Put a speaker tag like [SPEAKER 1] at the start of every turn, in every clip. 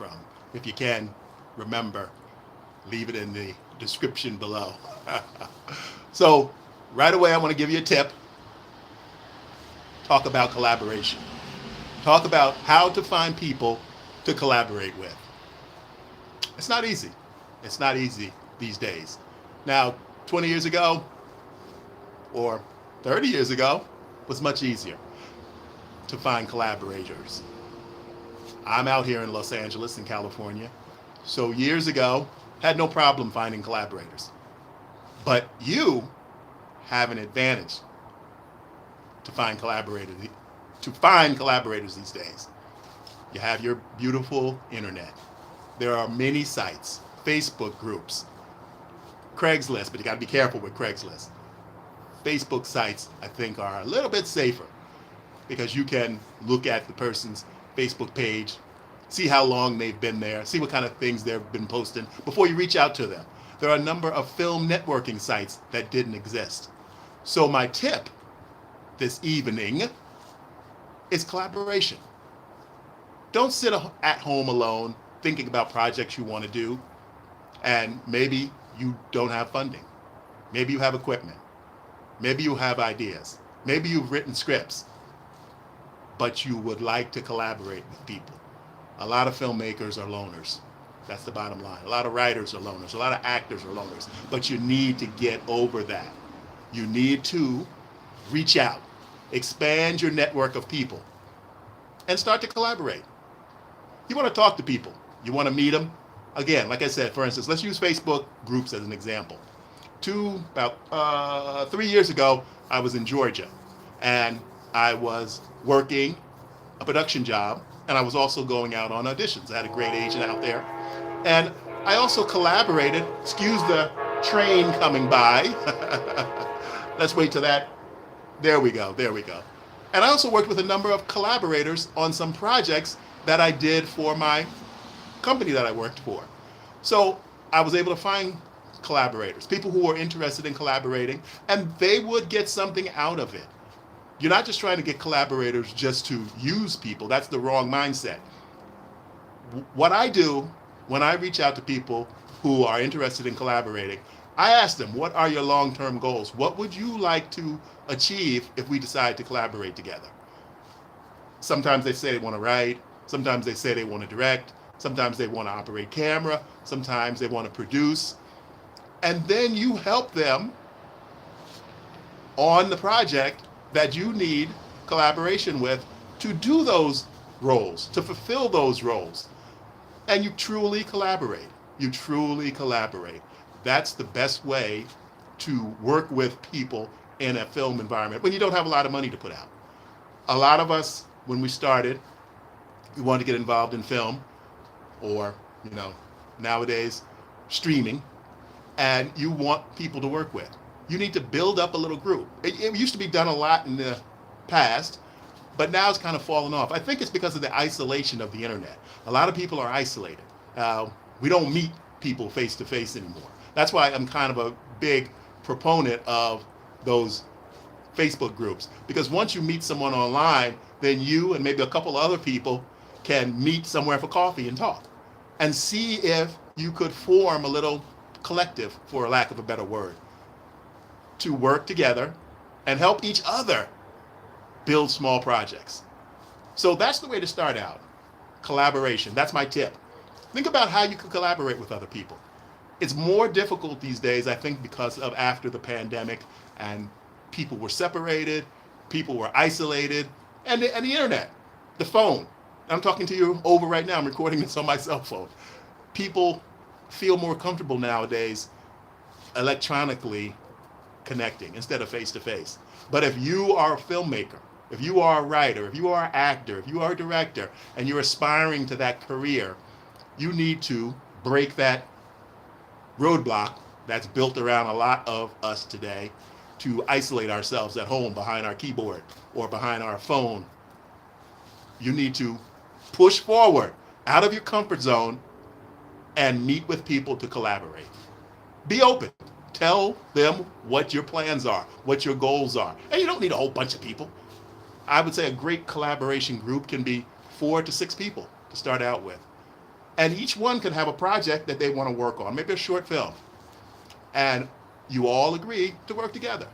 [SPEAKER 1] from. If you can, remember, leave it in the description below. So right away, I want to give you a tip. Talk about collaboration. Talk about how to find people to collaborate with. It's not easy. It's not easy these days. Now, 20 years ago or 30 years ago was much easier to find collaborators. I'm out here in Los Angeles in California. So years ago, had no problem finding collaborators. But you have an advantage to find collaborators these days. You have your beautiful internet. There are many sites, Facebook groups, Craigslist, but you got to be careful with Craigslist. Facebook sites, I think, are a little bit safer because you can look at the person's Facebook page, see how long they've been there, see what kind of things they've been posting before you reach out to them. There are a number of film networking sites that didn't exist. So my tip this evening is collaboration. Don't sit at home alone thinking about projects you want to do, and maybe you don't have funding. Maybe you have equipment. Maybe you have ideas. Maybe you've written scripts, but you would like to collaborate with people. A lot of filmmakers are loners. That's the bottom line. A lot of writers are loners. A lot of actors are loners. But you need to get over that. You need to reach out, expand your network of people, and start to collaborate. You want to talk to people. You want to meet them. Again, like I said, for instance, let's use Facebook groups as an example. About 3 years ago, I was in Georgia, and I was working a production job, and I was also going out on auditions. I had a great agent out there. And I also collaborated, excuse the train coming by. Let's wait till that. There we go. And I also worked with a number of collaborators on some projects that I did for my company that I worked for. So I was able to find collaborators, people who were interested in collaborating, and they would get something out of it. You're not just trying to get collaborators just to use people. That's the wrong mindset. What I do when I reach out to people who are interested in collaborating, I ask them, what are your long-term goals? What would you like to achieve if we decide to collaborate together? Sometimes they say they want to write. Sometimes they say they want to direct. Sometimes they want to operate camera. Sometimes they want to produce. And then you help them on the project that you need collaboration with to do those roles, to fulfill those roles. And you truly collaborate. That's the best way to work with people in a film environment when you don't have a lot of money to put out. A lot of us, when we started, we wanted to get involved in film or, nowadays, streaming, and you want people to work with. You need to build up a little group. It used to be done a lot in the past, but now it's kind of fallen off. I think it's because of the isolation of the internet. A lot of people are isolated. We don't meet people face to face anymore. That's why I'm kind of a big proponent of those Facebook groups, because once you meet someone online, then you and maybe a couple other people can meet somewhere for coffee and talk and see if you could form a little collective, for lack of a better word, to work together and help each other build small projects. So that's the way to start out. Collaboration. That's my tip. Think about how you could collaborate with other people. It's more difficult these days, I think, because of after the pandemic, and people were separated, people were isolated, and the internet, the phone. I'm talking to you over right now. I'm recording this on my cell phone. People feel more comfortable nowadays electronically connecting instead of face to face. But if you are a filmmaker, if you are a writer, if you are an actor, if you are a director, and you're aspiring to that career, you need to break that roadblock that's built around a lot of us today to isolate ourselves at home behind our keyboard or behind our phone. You need to push forward out of your comfort zone and meet with people to collaborate. Be open. Tell them what your plans are, what your goals are. And you don't need a whole bunch of people. I would say a great collaboration group can be 4 to 6 people to start out with. And each one could have a project that they want to work on, maybe a short film. And you all agree to work together.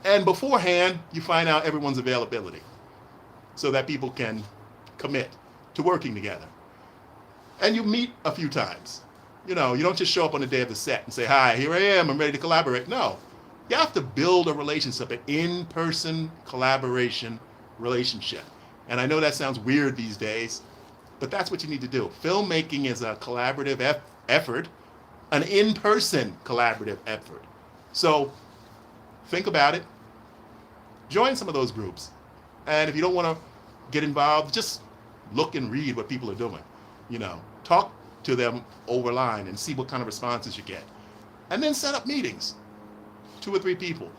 [SPEAKER 1] And beforehand, you find out everyone's availability so that people can commit to working together. And you meet a few times. You know, you don't just show up on the day of the set and say, hi, here I am, I'm ready to collaborate. No, you have to build a relationship, an in-person collaboration relationship. And I know that sounds weird these days, but that's what you need to do. Filmmaking is a collaborative effort, an in-person collaborative effort. So think about it. Join some of those groups. And if you don't want to get involved, just look and read what people are doing. You know, talk to them over line and see what kind of responses you get. And then set up meetings, 2 or 3 people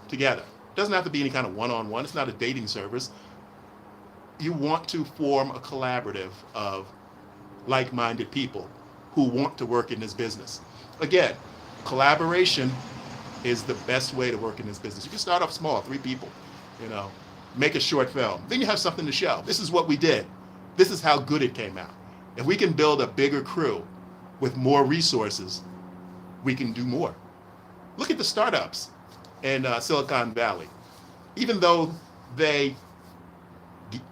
[SPEAKER 1] together. It doesn't have to be any kind of one-on-one. It's not a dating service. You want to form a collaborative of like-minded people who want to work in this business. Again, collaboration is the best way to work in this business. You can start off small, 3 people, you know, make a short film. Then you have something to show. This is what we did. This is how good it came out. If we can build a bigger crew with more resources, we can do more. Look at the startups in Silicon Valley. Even though they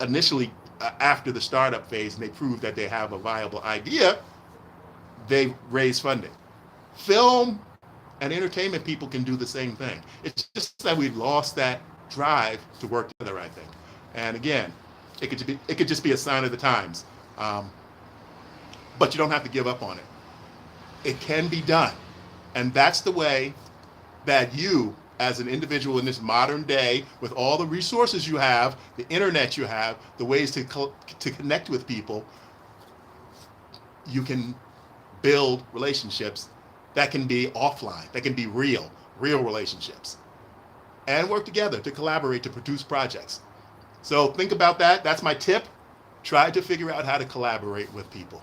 [SPEAKER 1] initially, after the startup phase, and they prove that they have a viable idea, they raise funding. Film and entertainment people can do the same thing. It's just that we've lost that drive to work together, I think. And again, it could just be a sign of the times. But you don't have to give up on it. It can be done. And that's the way that you, as an individual in this modern day, with all the resources you have, the internet you have, the ways to connect with people, you can build relationships that can be offline, that can be real relationships, and work together to collaborate to produce projects. So think about that. That's my tip. Try to figure out how to collaborate with people,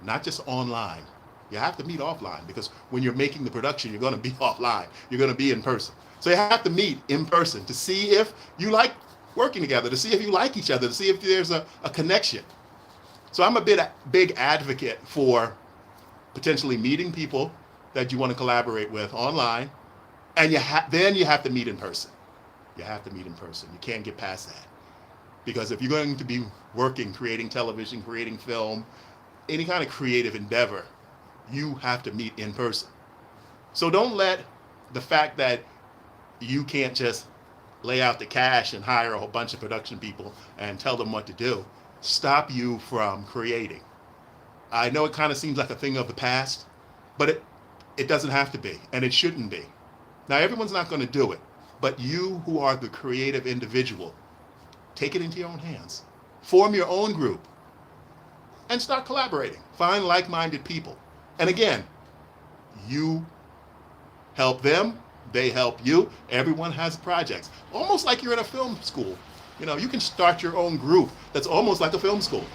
[SPEAKER 1] not just online. You have to meet offline, because when you're making the production, you're going to be offline. You're going to be in person. So you have to meet in person to see if you like working together, to see if you like each other, to see if there's a connection. So I'm a big advocate for potentially meeting people that you want to collaborate with online, and then you have to meet in person. You have to meet in person. You can't get past that. Because if you're going to be working, creating television, creating film, any kind of creative endeavor, you have to meet in person. So don't let the fact that you can't just lay out the cash and hire a whole bunch of production people and tell them what to do stop you from creating. I know it kind of seems like a thing of the past, but it doesn't have to be, and it shouldn't be. Now, everyone's not going to do it, but you who are the creative individual, take it into your own hands. Form your own group and start collaborating. Find like-minded people. And again, you help them, they help you. Everyone has projects. Almost like you're in a film school. You know, you can start your own group that's almost like a film school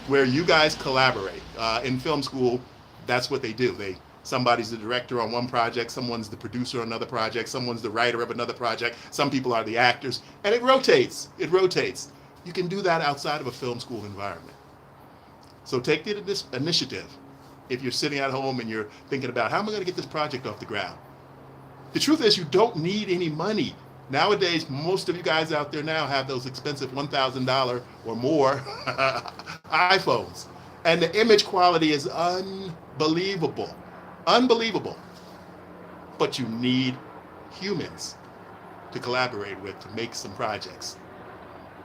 [SPEAKER 1] where you guys collaborate. In film school, that's what they do. Somebody's the director on one project, someone's the producer on another project, someone's the writer of another project, some people are the actors, and it rotates. It rotates. You can do that outside of a film school environment. So take this initiative. If you're sitting at home and you're thinking about, how am I going to get this project off the ground? The truth is, you don't need any money. Nowadays, most of you guys out there now have those expensive $1,000 or more iPhones. And the image quality is unbelievable. Unbelievable. But you need humans to collaborate with to make some projects.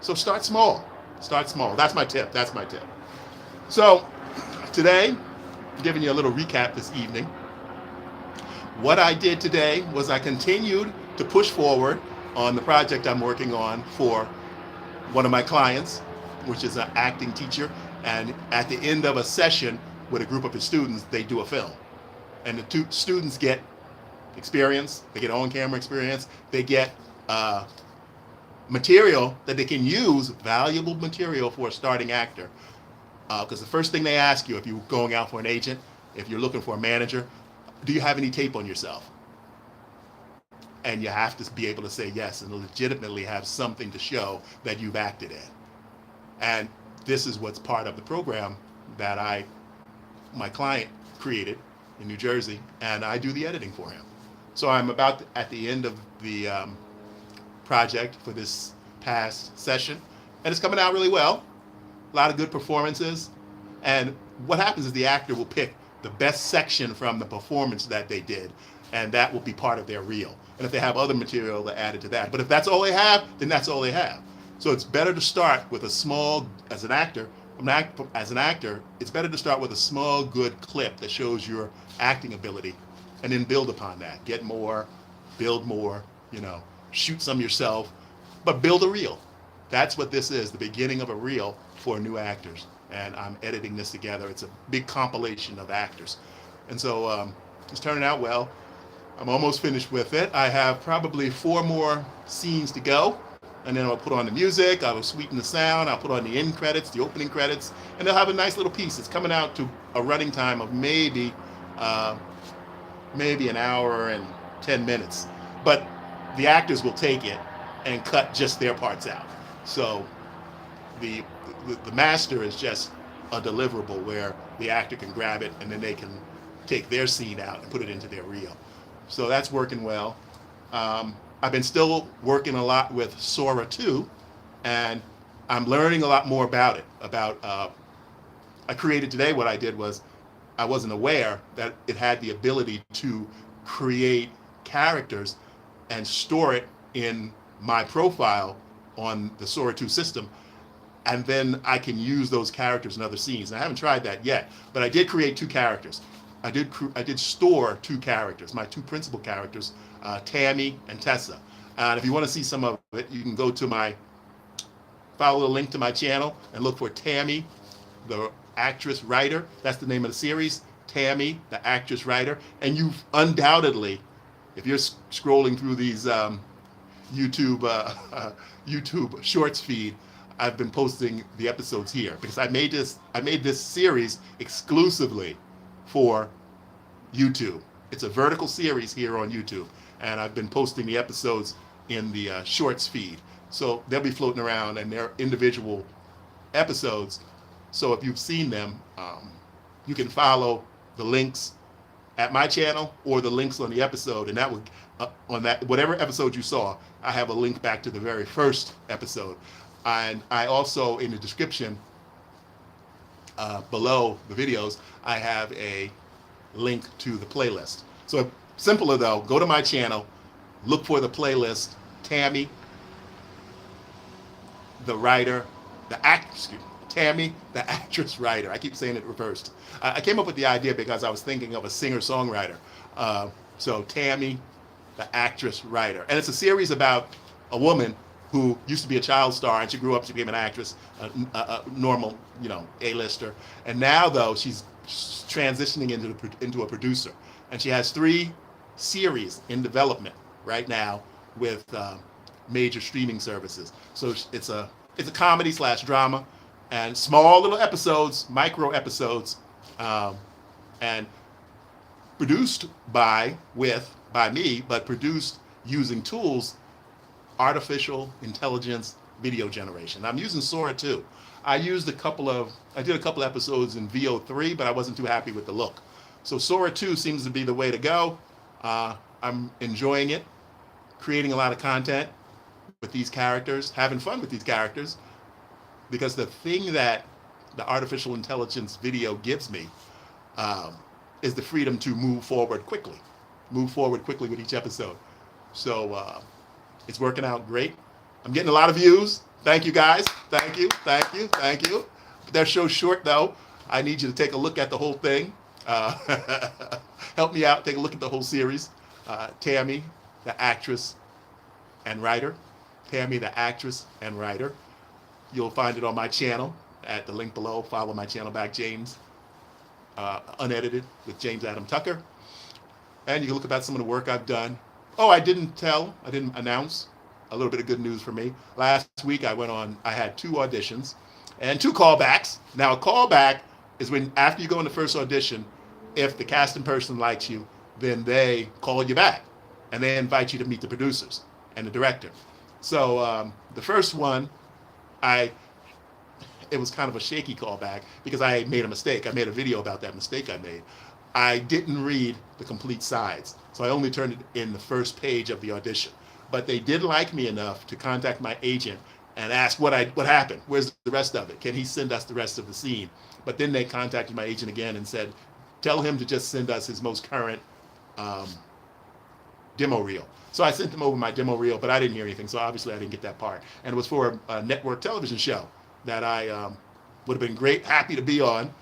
[SPEAKER 1] So start small. Start small. That's my tip. That's my tip. So today, I'm giving you a little recap this evening. What I did today was I continued to push forward on the project I'm working on for one of my clients, which is an acting teacher. And at the end of a session with a group of his students, they do a film. And the 2 students get experience, they get on-camera experience, they get material that they can use, valuable material for a starting actor. Because the first thing they ask you if you're going out for an agent, if you're looking for a manager, do you have any tape on yourself? And you have to be able to say yes and legitimately have something to show that you've acted in. And this is what's part of the program that my client created in New Jersey, and I do the editing for him. So I'm about at the end of the project for this past session, and it's coming out really well. A lot of good performances, and what happens is the actor will pick the best section from the performance that they did, and that will be part of their reel. And if they have other material, they add it to that. But if that's all they have, then that's all they have. So it's better to start with a small, as an actor, it's better to start with a small, good clip that shows your acting ability, and then build upon that. Get more, build more, shoot some yourself, but build a reel. That's what this is, the beginning of a reel for new actors. And I'm editing this together. It's a big compilation of actors. And so it's turning out well. I'm almost finished with it. I have probably 4 more scenes to go. And then I'll put on the music, I will sweeten the sound, I'll put on the end credits, the opening credits, and they'll have a nice little piece. It's coming out to a running time of maybe an hour and 10 minutes. But the actors will take it and cut just their parts out. So the master is just a deliverable where the actor can grab it and then they can take their scene out and put it into their reel. So that's working well. I've been still working a lot with Sora 2, and I'm learning a lot more about it. I created today, what I did was, I wasn't aware that it had the ability to create characters and store it in my profile on the Sora 2 system, and then I can use those characters in other scenes. And I haven't tried that yet, but I did create 2 characters. I did store 2 characters, my 2 principal characters, Tammy and Tessa. And if you want to see some of it, you can go to follow the link to my channel and look for Tammy, the actress writer. That's the name of the series, Tammy, the actress writer. And you've undoubtedly, if you're scrolling through these YouTube Shorts feed, I've been posting the episodes here because I made this series exclusively for YouTube. It's a vertical series here on YouTube, and I've been posting the episodes in the Shorts feed. So they'll be floating around, and they're individual episodes. So if you've seen them, you can follow the links at my channel or the links on the episode, and that will on that whatever episode you saw, I have a link back to the very first episode. And I also, in the description below the videos, I have a link to the playlist. So simpler though, go to my channel, look for the playlist, Tammy, the writer, Tammy, the actress writer. I keep saying it reversed. I came up with the idea because I was thinking of a singer-songwriter. So Tammy, the actress writer. And it's a series about a woman who used to be a child star, and she grew up, she became an actress, a normal, A-lister. And now, though, she's transitioning into a producer. And she has 3 series in development right now with major streaming services. So it's a comedy / drama, and small little episodes, micro episodes, and produced by me, but produced using tools, artificial intelligence video generation. I'm using Sora 2. I did a couple episodes in VO3, but I wasn't too happy with the look. So Sora 2 seems to be the way to go. I'm enjoying it, creating a lot of content with these characters, having fun with these characters, because the thing that the artificial intelligence video gives me is the freedom to move forward quickly with each episode. So it's working out great. I'm getting a lot of views. Thank you, guys. Thank you. They're so short, though. I need you to take a look at the whole thing. Help me out. Take a look at the whole series. Tammy, the actress and writer. Tammy, the actress and writer. You'll find it on my channel at the link below. Follow my channel back, James, Unedited with James Adam Tucker. And you can look about some of the work I've done. Oh, I didn't announce a little bit of good news for me. Last week I had 2 auditions and 2 callbacks. Now a callback is when, after you go in the first audition, if the casting person likes you, then they call you back and they invite you to meet the producers and the director. So the first one, I it was kind of a shaky callback because I made a mistake. I made a video about that mistake I made. I didn't read the complete sides, so I only turned it in the first page of the audition. But they did like me enough to contact my agent and ask what happened. Where's the rest of it? Can he send us the rest of the scene? But then they contacted my agent again and said, tell him to just send us his most current demo reel. So I sent them over my demo reel, but I didn't hear anything, so obviously I didn't get that part. And it was for a network television show that I would have been happy to be on,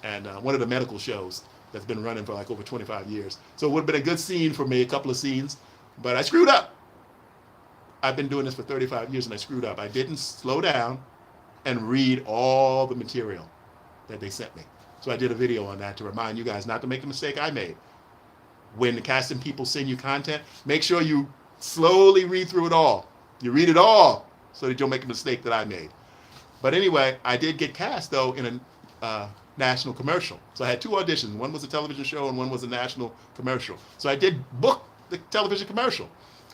[SPEAKER 1] and one of the medical shows that's been running for like over 25 years. So it would have been a good scene for me, a couple of scenes, but I screwed up. I've been doing this for 35 years and I screwed up. I didn't slow down and read all the material that they sent me. So I did a video on that to remind you guys not to make the mistake I made. When the casting people send you content, make sure you slowly read through it all. You read it all so that you'll make a mistake that I made. But anyway, I did get cast though in a national commercial. So I had two auditions. One was a television show and one was a national commercial. So I did book the television commercial,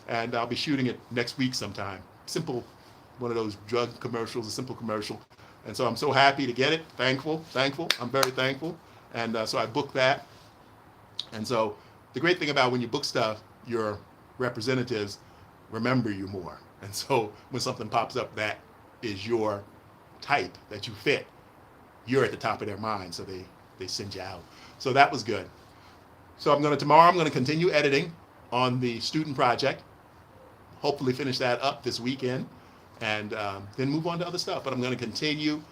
[SPEAKER 1] and I'll be shooting it next week sometime. Simple, one of those drug commercials, a simple commercial. And so I'm so happy to get it. Thankful. I'm very thankful. And so I booked that. And so the great thing about when you book stuff, your representatives remember you more. And so when something pops up that is your type, that you fit, you're at the top of their mind. So they send you out. So that was good. So tomorrow I'm going to continue editing on the student project. Hopefully finish that up this weekend, and then move on to other stuff. But I'm going to continue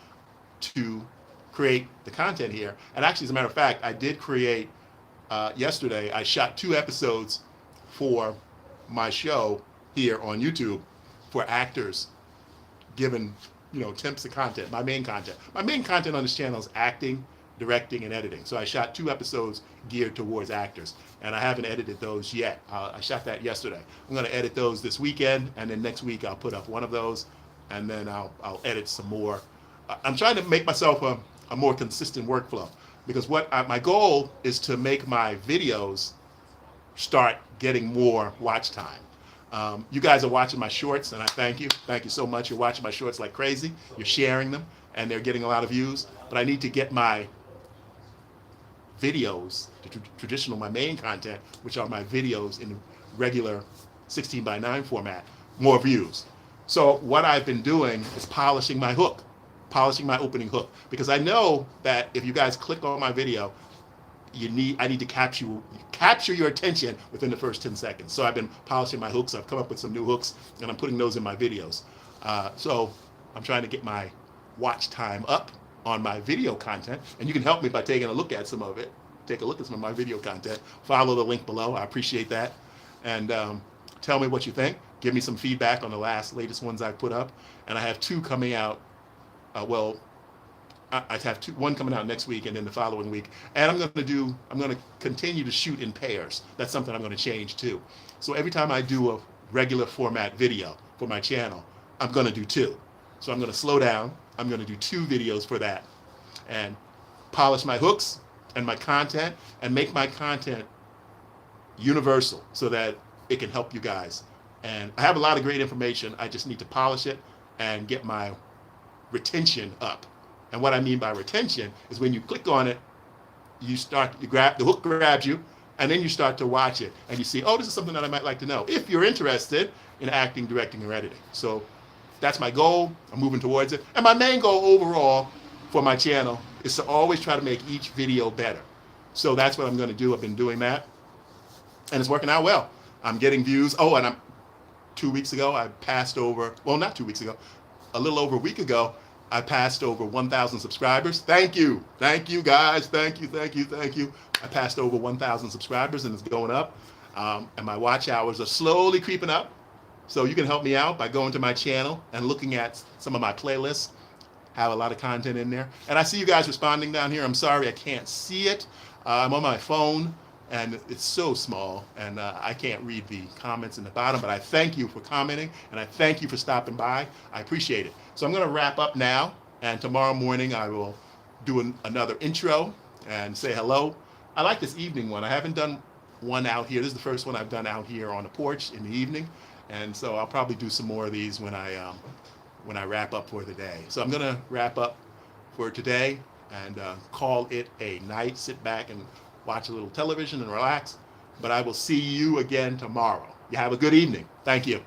[SPEAKER 1] to create the content here. And actually, as a matter of fact, I did create, yesterday, I shot 2 episodes for my show here on YouTube for actors, given, tips of content, my main content. My main content on this channel is acting, directing, and editing. So I shot 2 episodes geared towards actors, and I haven't edited those yet. I shot that yesterday. I'm going to edit those this weekend, and then next week I'll put up one of those, and then I'll edit some more. I'm trying to make myself a more consistent workflow, because my goal is to make my videos start getting more watch time. You guys are watching my shorts, and I thank you. Thank you so much. You're watching my shorts like crazy. You're sharing them, and they're getting a lot of views. But I need to get my videos, my main content, which are my videos in the regular 16:9 format, more views. So what I've been doing is polishing my opening hook, because I know that if you guys click on my video, I need to capture your attention within the first 10 seconds. So I've been polishing my hooks. I've come up with some new hooks, and I'm putting those in my videos. So I'm trying to get my watch time up on my video content, and you can help me by taking a look at some of it. Take a look at some of my video content. Follow the link below. I appreciate that. And tell me what you think. Give me some feedback on the latest ones I put up. And I have 2 coming out. I have one coming out next week and then the following week. And I'm going to continue to shoot in pairs. That's something I'm going to change too. So every time I do a regular format video for my channel, I'm going to do 2. So I'm going to slow down. I'm going to do 2 videos for that and polish my hooks and my content and make my content universal so that it can help you guys. And I have a lot of great information. I just need to polish it and get my retention up. And what I mean by retention is when you click on it, the hook grabs you, and then you start to watch it and you see, oh, this is something that I might like to know if you're interested in acting, directing, or editing. So that's my goal. I'm moving towards it. And my main goal overall for my channel is to always try to make each video better. So that's what I'm going to do. I've been doing that, and it's working out well. I'm getting views. Oh, and 2 weeks ago, I passed over, well, not 2 weeks ago, a little over a week ago, I passed over 1,000 subscribers. Thank you. Thank you, guys. Thank you. I passed over 1,000 subscribers, and it's going up. And my watch hours are slowly creeping up. So you can help me out by going to my channel and looking at some of my playlists. Have a lot of content in there. And I see you guys responding down here. I'm sorry I can't see it. I'm on my phone, and it's so small, and I can't read the comments in the bottom, but I thank you for commenting, and I thank you for stopping by. I appreciate it. So I'm going to wrap up now, and tomorrow morning I will do another intro and say hello. I like this evening one. I haven't done one out here. This is the first one I've done out here on the porch in the evening, and so I'll probably do some more of these when I when I wrap up for the day. So I'm going to wrap up for today and call it a night. Sit back and watch a little television and relax. But I will see you again tomorrow. You have a good evening. Thank you.